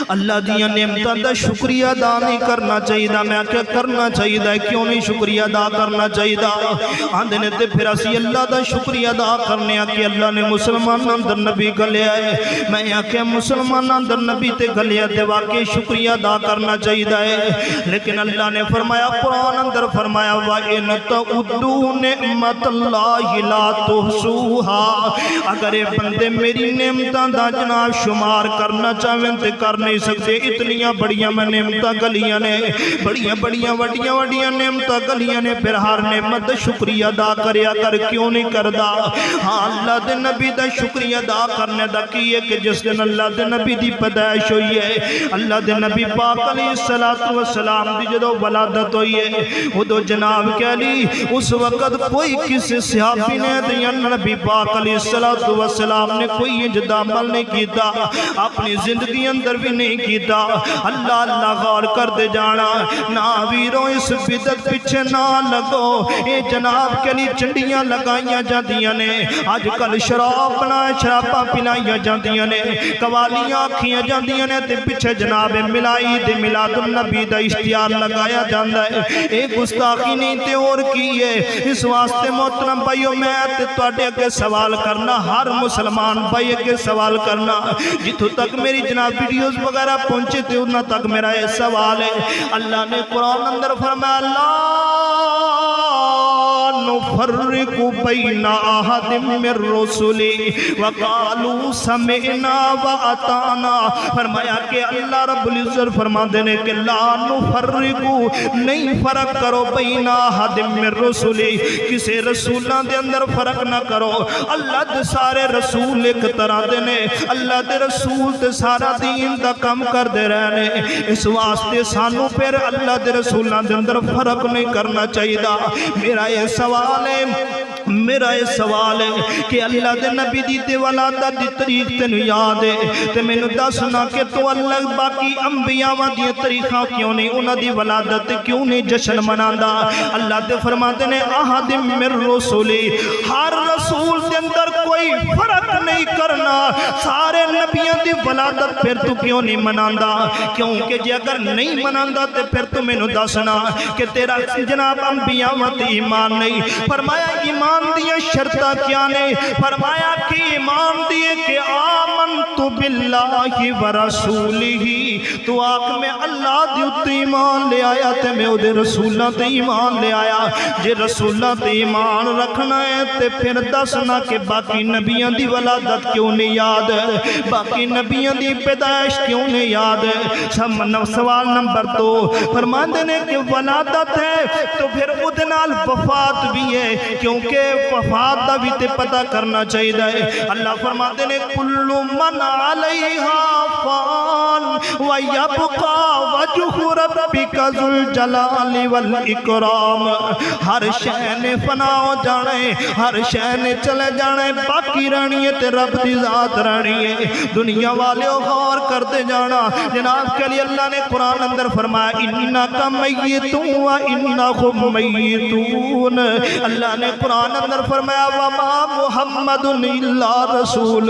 اللہ دیاں نعمتاں دا شکریہ ادا نہیں کرنا چاہیے میں کیا کرنا چاہیے کیوں نہیں شکریہ ادا کرنا چاہیے آندے نے تے پھر اسی اللہ دا شکریہ ادا کرنے کہ اللہ نے مسلمان اندر نبی گلیا ہے میں آکھیا مسلمان اندر نبی تے گلیا تے واقعی شکریہ ادا کرنا چاہیے لیکن اللہ نے فرمایا قرآن اندر فرمایا وَإِن تَعُدُّوا نِعْمَةَ اللَّهِ لَا تُحْصُوهَا اگر بندے میری نعمتاں دا جناب شمار کرنا چاہیں تے کر نہیں سکتے، اتنیاں بڑیاں میں نعمتاں گلیاں نے، بڑیاں وڈیاں نعمتاں گلیاں نے، پھر ہر نعمت دا شکریہ ادا کریا کر، کیوں نہیں کردا؟ ہاں اللہ دے نبی دا شکریہ ادا کرنے دا کی ہے کہ جس دن اللہ دے نبی دی پیدائش ہوئی ہے، اللہ دے نبی پاک علیہ السلام دی جدو ولادت ہوئی ہے، ادو جناب کہہ لی اس وقت کوئی کسی صحابی نے دیا نبی پاک علیہ السلام نے کوئی انجد عمل نہیں کیتا، اپنی زندگی اندر بھی نہیں کیتا۔ اللہ غور کر دے جانا، نا ویروں اس بدت پیچھے نہ لگو، اے جناب کے لیے چنڈیاں لگائیاں جاندیاں نے، آج کل شراب بنائے شراباں پلائیاں جاندیاں نے، قوالیاں کھیاں جاندیاں نے، تے پیچھے جناب ملائی دے میلاد النبی دا اشتہار لگایا جاندہ ہے، اے گستاخی نہیں تے اور کی ہے۔ اس واسطے محترم بھائیو میں تے تواڈے اگے سوال کرنا، ہر مسلمان بھائی اگے سوال کرنا، جتوں تک میری جناب ویڈیوز وغیرہ پہنچے تے انہاں تک میرا یہ سوال ہے۔ اللہ نے قرآن اندر فرمایا لا نفرق بین احد من رسلی وقالوا سمعنا واطعنا، فرمایا کہ اللہ رب العزت فرما دینے کہ لا نفرق، نہیں فرق کرو بین احد من رسلی، کسی رسولہ دے اندر فرق نہ کرو، اللہ دے سارے رسول ایک طرح دینے، اللہ دے رسول دے سارا دین دا کم کر دے رہنے، اس واسطے سانو پھر اللہ دے رسولہ دے اندر فرق نہیں کرنا چاہیے دا۔ میرا یہ سوال ہے کہ اللہ دے نبی دی ولادت دی تاریخ تینوں یاد ہے تے مینوں دسنا کہ تو اللہ باقی انبیاء دی تاریخاں کیوں نہیں، انہاں دی ولادت کیوں نہیں جشن مناندا؟ اللہ تے فرماتے نے احد من رسولی، ہر رسول دے اندر کوئی فرق نہیں کرنا، سارے نبیوں دی ولادت پھر تو کیوں نہیں مناندا؟ کیونکہ جے اگر نہیں مناندا تے پھر تو مینوں دسنا کہ تیرا جناب انبیاء تے ایمان نہیں۔ فرمایا ایمان دیا شرطہ کیا نہیں؟ فرمایا کہ ایمان دیے کہ آمنت باللہ ورسولہ، تو آنکھ میں اللہ دیوت ایمان لے آیا تے میں او دے رسولہ تے ایمان لے آیا۔ جے رسولہ تے ایمان رکھنا ہے تے پھر دسنا کہ باقی نبیوں دی ولادت کیوں نہیں یاد ہے، باقی نبیوں دی پیدائش کیوں نہیں یاد ہے؟ سوال نمبر 2 فرماندے نے کہ ولادت ہے تو پھر ادنال وفات بھی ہے، کیونکہ وفات دا بھی تے پتہ کرنا چاہیے۔ اللہ فرماتے نے کل من علیہا فان ویبقا وجہ ربک ذو الجلال والاکرام، ہر شے نے فنا ہو جانے، ہر شے نے چلے جانے، باقی رہنی ہے تے رب دی ذات رہنی ہے۔ دنیا والے غور کرتے جانا، جناب کے لیے اللہ نے قرآن اندر فرمایا انکا میتون و انہم میتون، اللہ نے قرآن اندر فرمایا وما محمد الا رسول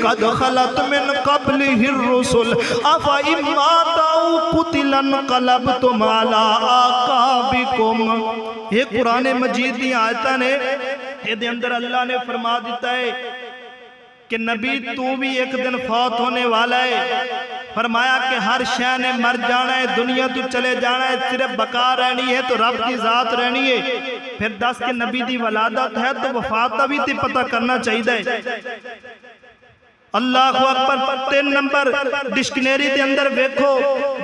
قد خلت من قبلہ الرسل افا امات او قتل انقلبتم علی اعقابکم۔ یہ قرآن مجید دی آیتاں نے یہ دے اندر اللہ نے فرما دیتا ہے کہ نبی تو بھی ایک دن فوت ہونے والا ہے، فرمایا کہ ہر شے نے مر جانا ہے، دنیا تو چلے جانا ہے، صرف بقا رہنی ہے تو رب کی ذات رہنی ہے۔ پھر دس کے نبی دی ولادت ہے تو وفات دا بھی تے پتہ کرنا چاہیے۔ اللہ اکبر 3 نمبر ڈکشنری دے اندر ویکھو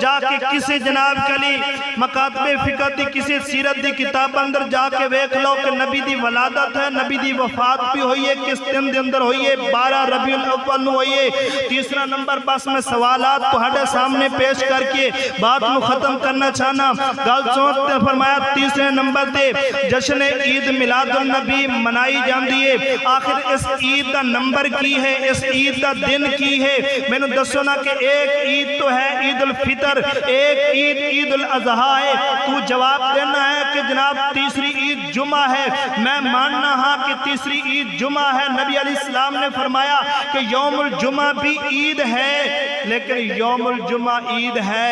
جا کے کسی جناب کلی مکاتب فقہ دی کسی سیرت دی کتاب اندر جا کے ویکھ لو کہ نبی دی ولادت ہے، نبی دی وفات بھی ہوئی ہے، کس دن دے اندر ہوئی ہے، 12 ربیع الاول نو ہوئی ہے۔ تیسرا نمبر بس میں سوالات تہاڈے سامنے پیش کر کے بات نو ختم کرنا چاہنا۔ گل سنتے فرمایا تیسرے نمبر تے جشن عید میلاد النبی منائی جاندی ہے۔ آخر اس عید دا نمبر کی ہے، اس عید دا دن کی ہے؟ میں نے دسو نا کہ ایک عید تو ہے عید الفطر، ایک عید عید الاضحیٰ ہے، تو جواب دینا ہے کہ جناب تیسری عید جمعہ ہے۔ میں ماننا ہاں کہ تیسری عید جمعہ ہے، نبی علیہ السلام نے فرمایا کہ یوم الجمعہ بھی عید ہے، لیکن یوم الجمعہ عید ہے،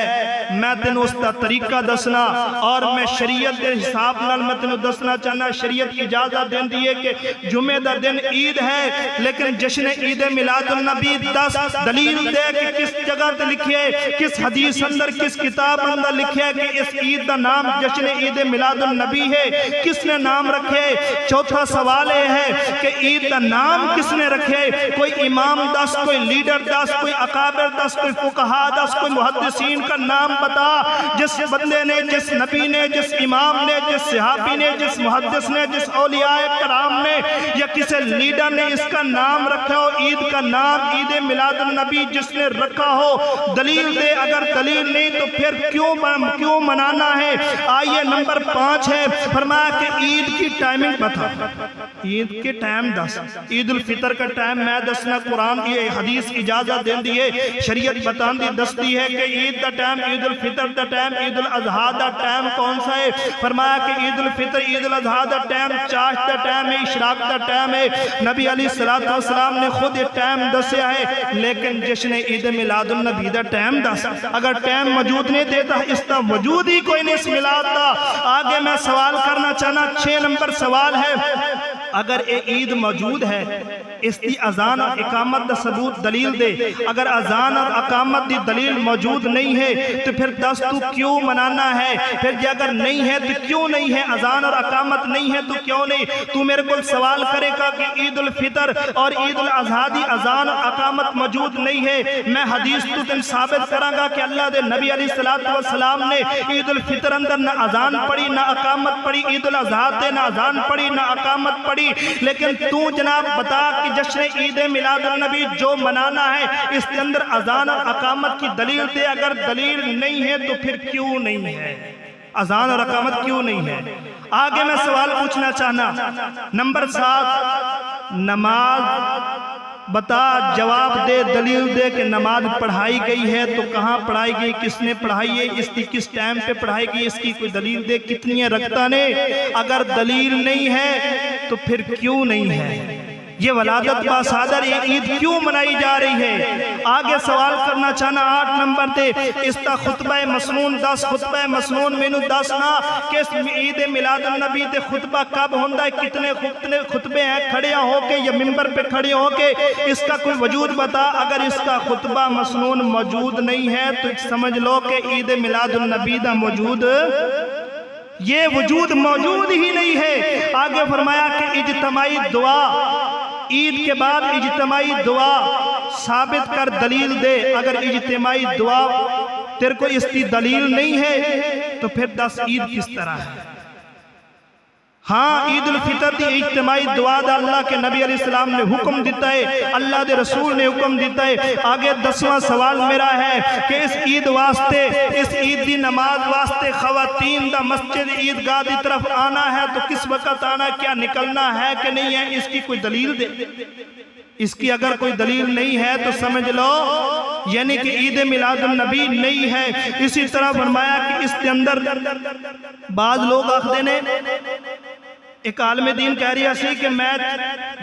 میں تینوں اس کا طریقہ دسنا اور میں شریعت کے حساب نال میں تینوں دسنا چاہنا۔ شریعت اجازت دین دیئے کہ جمعہ دا دن عید ہے، لیکن جشن عید میلاد النبی 10 دلیل دے کہ کس جگہ تے لکھے، کس حدیث اندر، کس کتاب اندر لکھے کہ اس عید دا نام جشن عید میلاد النبی ہے، کس نے نام رکھے؟ چوتھا سوال ہے کہ عید دا نام کس نے رکھے؟ کوئی امام دس، کوئی لیڈر دس، کوئی اکابر دس کوئی فقہا، دس کوئی محدثین کا نام بتا جس بندے نے، جس نبی نے، جس امام نے، جس صحابی نے، جس محدث نے، جس اولیاء کرام نے یا کسی لیڈر نے اس کا نام رکھا ہو، عید کا نام عید میلاد النبی جس نے رکھا ہو، دلیل دے۔ اگر دلیل نہیں تو پھر کیوں منانا ہے؟ آئیے نمبر 5 ہے، فرمایا کہ عید کی ٹائمنگ بتا، عید کے ٹائم دس، عید الفطر کا ٹائم میں دسنا، قرآن یہ حدیث اجازت دین دیئے، شریعت بتان دی دس دی ہے کہ عید دا ٹائم، عید الفطر دا ٹائم، عید الاضحیٰ دا ٹائم کون سا ہے؟ فرمایا کہ عید الفطر عید الاضحیٰ دا ٹائم چاش دا ٹائم ہے، اشراق دا ٹائم ہے۔ نبی علیہ السلام نے خود یہ ٹائم دسیا ہے، لیکن جشن عید میلاد النبی دا ٹائم دس، اگر ٹائم موجود نہیں دیتا اس کا وجود ہی کوئی نہیں اس میلاد دا۔ آگے میں سوال کرنا چاہنا، 6 نمبر سوال ہے، اگر یہ عید موجود ہے اس کی اذان اور اقامت دا ثبوت دلیل دے۔ اگر اذان اور اقامت دی دلیل موجود نہیں ہے تو پھر دس تو کیوں منانا ہے؟ پھر جی اگر نہیں ہے تو کیوں نہیں ہے؟ اذان اور اقامت نہیں ہے تو کیوں نہیں؟ تو میرے کو سوال کرے گا کہ عید الفطر اور عید الاضحیٰ دی اذان اور اقامت موجود نہیں ہے، میں حدیث تو تم ثابت کراں گا کہ اللہ دے نبی علیہ السلام نے عید الفطر اندر نہ اذان پڑھی نہ اقامت پڑھی، عید الاضحیٰ تے نہ اذان پڑھی نہ اقامت پڑھی، لیکن تو جناب بتا کہ جشن عید میلاد النبی جو منانا ہے اس کے اندر اذان اور اقامت کی دلیل دے۔ اگر دلیل نہیں ہے تو پھر کیوں نہیں ہے؟ اذان اور اقامت کیوں نہیں ہے؟ آگے میں سوال پوچھنا چاہنا، نمبر 7، نماز بتا، جواب دے، دلیل دے کہ نماز پڑھائی گئی ہے تو کہاں پڑھائی گئی، کس نے پڑھائی ہے، اس کی کس ٹائم پہ پڑھائی گئی، اس کی کوئی دلیل دے، کتنی رکعتیں نے؟ اگر دلیل نہیں ہے تو پھر کیوں نہیں ہے؟ یہ ولادت باصادر یہ عید کیوں منائی جا رہی ہے؟ آگے سوال کرنا چاہنا، 8 نمبر دے، اس کا خطبہ مسنون دس، خطبہ مسنون مینو دس نا کہ عید میلاد النبی دے خطبہ کب ہوندہ ہے، کتنے خطبے ہیں، کھڑے ہو کے یا ممبر پہ کھڑے ہو کے، اس کا کوئی وجود بتا۔ اگر اس کا خطبہ مسنون موجود نہیں ہے تو سمجھ لو کہ عید میلاد النبی دا موجود، یہ وجود موجود ہی نہیں ہے۔ آگے فرمایا کہ اجتماعی دعا، عید کے بعد اجتماعی دعا ثابت کر، دلیل دے۔ اگر اجتماعی دعا تیرے کو اس کی دلیل نہیں ہے تو پھر دس عید کس طرح ہے؟ ہاں عید الفطر دی اجتماعی دعا دا اللہ کے نبی علیہ السلام نے حکم دیتا ہے، اللہ دے رسول نے حکم دیتا ہے۔ آگے 10واں سوال میرا ہے کہ اس عید واسطے، اس عید دی نماز واسطے خواتین دا مسجد عیدگاہ دی طرف آنا ہے تو کس وقت آنا ہے، کیا نکلنا ہے کہ نہیں ہے، اس کی کوئی دلیل دے۔ اس کی اگر کوئی دلیل نہیں ہے تو سمجھ لو یعنی کہ عید میلاد النبی نہیں ہے۔ اسی طرح فرمایا کہ اس کے اندر بعض لوگ آخدے نے، ایک عالم دین کہہ رہا سی کہ میں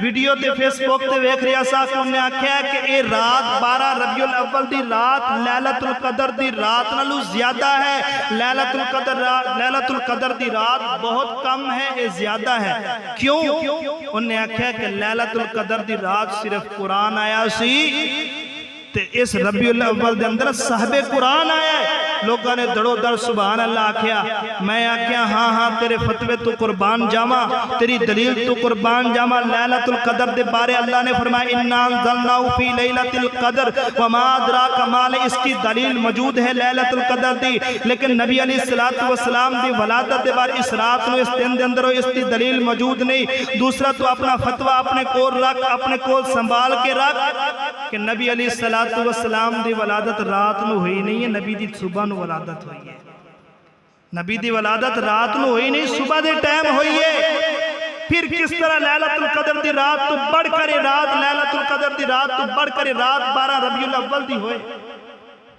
ویڈیو تے فیس بک تے ویکھ رہا سا کہ انہیں آکھیا کہ اے رات 12 ربیع الاول دی رات لیلۃ القدر دی رات نالو زیادہ ہے، لیلۃ القدر دی رات بہت کم ہے، اے زیادہ ہے۔ کیوں؟ انہیں آکھیا کہ لیلۃ القدر دی رات صرف قرآن آیا سی تے اس ربیع الاول دے اندر صاحب قرآن آیا ہے۔ لوگوں نے دڑو دڑ سبحان اللہ آکھیا، میں آکھیا ہاں تیرے فتوے تو قربان جاما، تیری دلیل تو قربان جاما۔ لیلۃ القدر دے بارے اللہ نے فرمایا انا انزلناہ فی لیلۃ القدر وما ادراک ما، اس کی دلیل موجود ہے لیلۃ القدر دی، لیکن نبی علیہ السلام دی ولادت دے بارے اس رات نو اس دن دے اندر اس کی دلیل موجود نہیں۔ دوسرا تو اپنا فتوہ اپنے کول رکھ، اپنے کول سنبھال کے رکھ کہ نبی علیہ السلام دی ولادت رات نو ہوئی نہیں ہے، نبی دی صبح نو ولادت ہوئی ہے۔ نبی دی ولادت رات نو ہوئی نہیں، صبح دے ٹائم ہوئی ہے۔ پھر کس طرح لیلۃ القدر دی رات تو بڑھ کر رات، لیلۃ القدر دی رات تو بڑھ کر رات 12 ربیع الاول دی ہوئے؟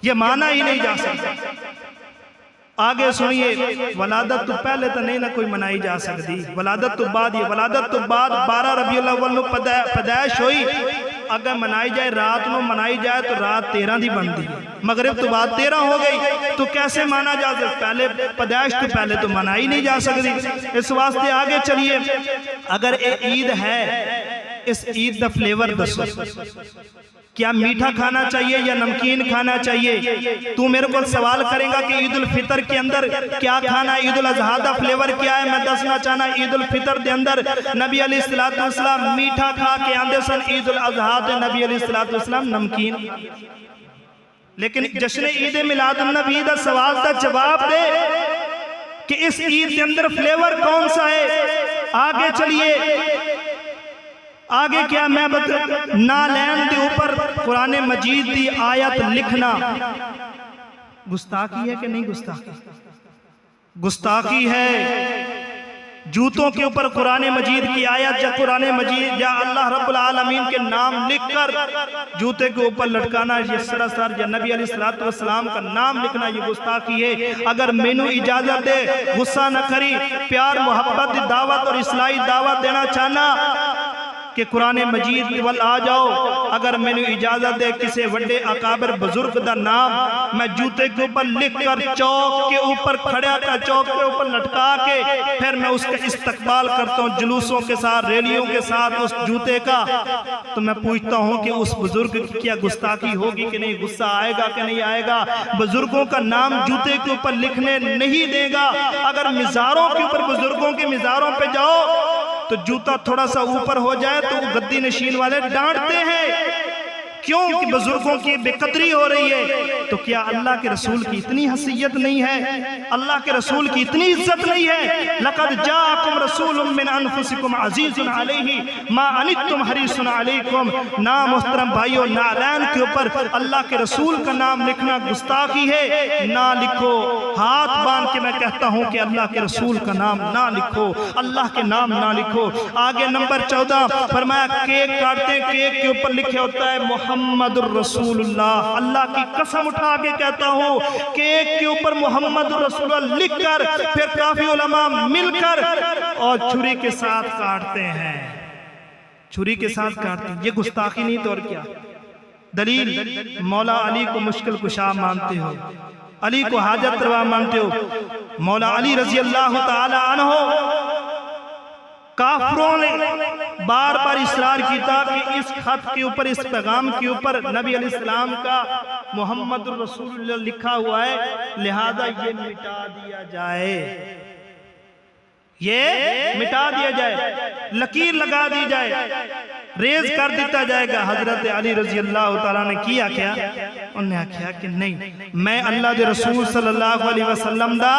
یہ مانا ہی نہیں جا سکتا۔ آگے سنیے، ولادت تو پہلے تو نہیں نہ کوئی منائی جا سکتی، ولادت تو بعد، یہ ولادت تو بعد 12 ربیع الاول نو پیدائش ہوئی، اگر منائی جائے رات نو منائی جائے تو رات 13 دی بن دی، مغرب تو بعد 13 ہو گئی، تو کیسے مانا جا سکتا؟ پہلے پیدائش تو پہلے تو منائی نہیں جا سکتی۔ اس واسطے آگے چلیے، اگر ایک عید ہے اس عید دا فلیور دسو، کیا میٹھا کھانا چاہیے یا نمکین کھانا چاہیے؟ تو میرے کو سوال کریں گا کہ عید الفطر کے اندر کیا کھانا ہے، عید الاضحیٰ دا فلیور کیا ہے؟ میں دسنا چاہنا عید الفطر دے اندر نبی علیہ السلام میٹھا کھا کے آندے سن، عید الاضحیٰ دے نبی علیہ السلام نمکین۔ لیکن جشن عید میلاد النبی دا سوال دا جواب دے کہ اس عید کے اندر فلیور کون سا ہے. آگے چلیے آگے کیا میں نالین دے اوپر قرآن مجید دی آیت لکھنا گستاخی ہے کہ نہیں گستاخی؟ گستاخی ہے. جوتوں کے اوپر قرآن مجید کی آیت یا قرآن مجید یا اللہ رب العالمین کے نام لکھ کر جوتے کے اوپر لٹکانا یہ سراسر یا نبی علیہ السلام کا نام لکھنا یہ گستاخی ہے. اگر مینو اجازت دے غصہ نہ کری پیار محبت دی دعوت اور اصلاحی دعوت دینا چاہنا کہ قرآن مجید وال آ جاؤ. اگر میں نے اجازت دے کسی وڈے اکابر بزرگ دا نام میں جوتے کے اوپر لکھ کر چوک کے اوپر کھڑیا کا چوک کے اوپر لٹکا کے پھر میں اس کا استقبال کرتا ہوں جلوسوں کے ساتھ ریلیوں کے ساتھ اس جوتے کا, تو میں پوچھتا ہوں کہ اس بزرگ کی کیا گستاخی ہوگی کہ نہیں, غصہ آئے گا کہ نہیں آئے گا. بزرگوں کا نام جوتے کے اوپر لکھنے نہیں دے گا. اگر مزاروں کے اوپر بزرگوں کے مزاروں پہ جاؤ تو جوتا تھوڑا سا اوپر ہو جائے تو گدی نشین والے ڈانٹتے ہیں کیوں کہ بزرگوں کی بے قدری ہو رہی ہے. تو کیا اللہ کے رسول کی اتنی حیثیت نہیں ہے, اللہ کے رسول کی اتنی عزت نہیں ہے؟ لقد جاءکم رسول من انفسکم عزیز علیہ ما عنتم حریص علیکم. نا محترم بھائیو, نالین کے اوپر اللہ کے رسول کا نام لکھنا گستاخی ہے. نہ لکھو, ہاتھ باندھ کے میں کہتا ہوں کہ اللہ کے رسول کا نام نہ لکھو, اللہ کے نام نہ لکھو. آگے نمبر 14 فرمایا کیک کاٹتے ہیں, کیک کے اوپر لکھے ہوتا ہے محمد الرسول اللہ. اللہ کی قسم اٹھا کے کہتا ہوں کیک کے اوپر محمد الرسول اللہ لکھ کر پھر کافی علماء مل کر اور چھری کے ساتھ کاٹتے ہیں, چھری کے ساتھ کاٹتے ہیں. یہ گستاخی نہیں تو اور کیا؟ دلیل مولا علی کو مشکل کشا مانتے ہو, علی کو حاجت روا مانتے ہو. مولا علی رضی اللہ تعالی عنہ کافروں نے بار بار اصرار کیتا کہ اس خط کے اوپر, اس پیغام کے اوپر نبی علیہ السلام کا محمد الرسول اللہ لکھا ہوا ہے, لہذا یہ مٹا دیا جائے, یہ مٹا دیا جائے, لکیر لگا دی جائے, ریز کر دیتا جائے گا. حضرت علی رضی اللہ تعالیٰ نے کیا کیا؟ انہوں نے کہا کہ نہیں, میں اللہ دے رسول صلی اللہ علیہ وسلم دا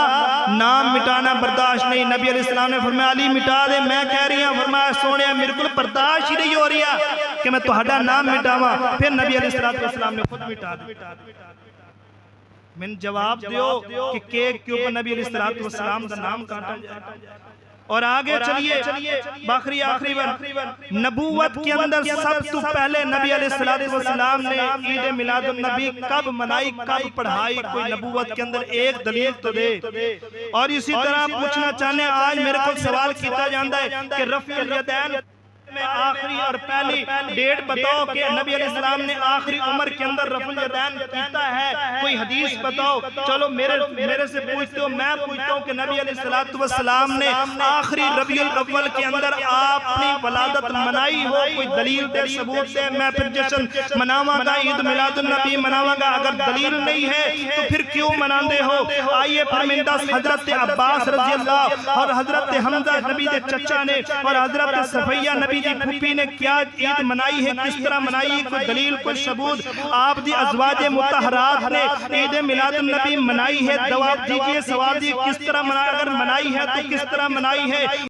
نام مٹانا برداشت نہیں. نبی علیہ السلام نے فرمایا علی مٹا دے. میں کہہ رہی ہوں, فرمایا سونے میرے کو برداشت ہی نہیں ہو رہی ہے کہ میں تہاڈا نام مٹاواں. پھر نبی علیہ السلام نے خود مٹا دیا. میں جواب دیو کہ کیک کے اوپر نبی علیہ السلام دا نام کاٹا جائے. اور آگے چلیے باخری آخری بار نبوت کے اندر سب تو پہلے نبی علیہ السلام نے عید میلاد النبی کب منائی, کب پڑھائی؟ کوئی نبوت کے اندر ایک دلیل تو دے. اور اسی طرح پوچھنا چاہنے آج میرے کو سوال کیتا جاندہ ہے کہ رفع الیدین میں آخری اور پہلی ڈیٹ بتاؤ کہ نبی علیہ السلام نے آخری عمر کے اندر رفع الیدین کیتا ہے, کوئی حدیث بتاؤ. چلو میرے سے پوچھتے ہو, میں پوچھتا ہوں کہ نبی علیہ السلام نے آخری ربیع الاول کے اندر اپنی ولادت منائی ہو؟ کوئی دلیل دے, ثبوت دے. میں پھر جشن مناواں گا, عید میلاد النبی مناواں گا. اگر دلیل نہیں ہے تو پھر کیوں مناندے ہو؟ آئیے پرمندہ حضرت عباس رضی اللہ اور حضرت حمزہ نبی دے چچا نے اور حضرت صفیہ نبی دی پھوپھی نے کیا عید منائی ہے, کس طرح منائی ہے؟ کوئی دلیل, کوئی ثبوت. آپ دی ازواج مطہرات نے عید میلاد النبی منائی ہے, جواب دیجئے, سوال دی کس طرح منائی, اگر منائی ہے تو کس طرح منائی ہے؟